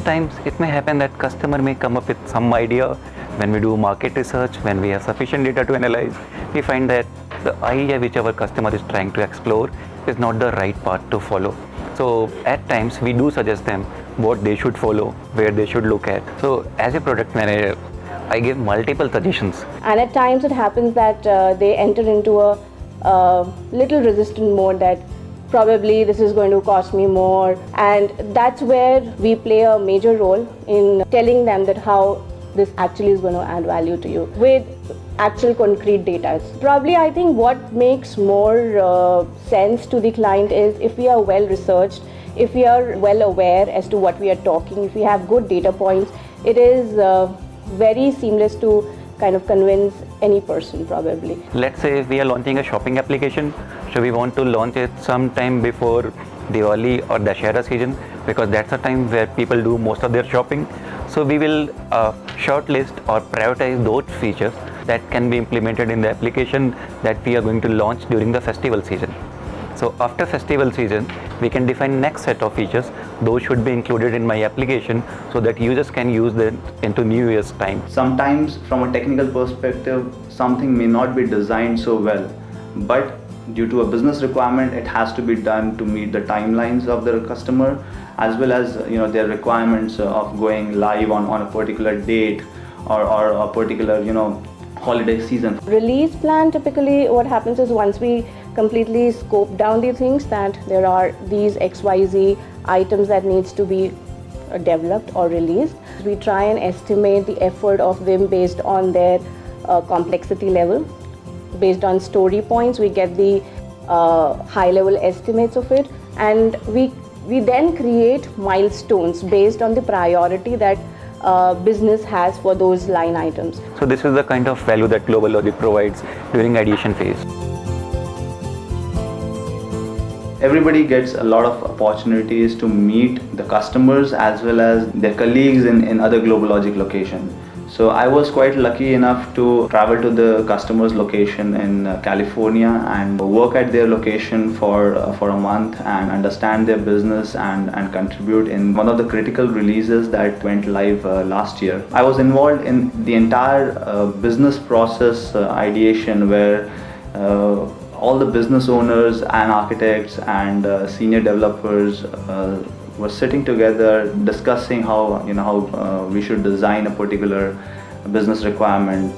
sometimes it may happen that customer may come up with some idea. When we do market research, when we have sufficient data to analyze, we find that the idea which our customer is trying to explore is not the right path to follow. So at times we do suggest them what they should follow, where they should look at. So as a product manager, I give multiple suggestions. And at times it happens that they enter into a little resistant mode that probably this is going to cost me more, and that's where we play a major role in telling them that how this actually is going to add value to you with actual concrete data. Probably I think what makes more sense to the client is if we are well researched, if we are well aware as to what we are talking, if we have good data points, it is very seamless to kind of convince any person probably. Let's say we are launching a shopping application, so we want to launch it sometime before Diwali or Dussehra season, because that's the time where people do most of their shopping. So we will shortlist or prioritize those features that can be implemented in the application that we are going to launch during the festival season. So after festival season, we can define next set of features. Those should be included in my application so that users can use them into New Year's time. Sometimes from a technical perspective, something may not be designed so well, but due to a business requirement, it has to be done to meet the timelines of the customer, as well as their requirements of going live on a particular date or a particular holiday season. Release plan, typically what happens is once we completely scope down the things that there are these XYZ items that needs to be developed or released, we try and estimate the effort of them based on their complexity level. Based on story points, we get the high level estimates of it, and we then create milestones based on the priority that business has for those line items. So this is the kind of value that GlobalLogic provides during ideation phase. Everybody gets a lot of opportunities to meet the customers as well as their colleagues in other GlobalLogic locations. So I was quite lucky enough to travel to the customer's location in California and work at their location for a month and understand their business and contribute in one of the critical releases that went live last year. I was involved in the entire business process ideation where all the business owners and architects and senior developers were sitting together discussing how we should design a particular business requirement.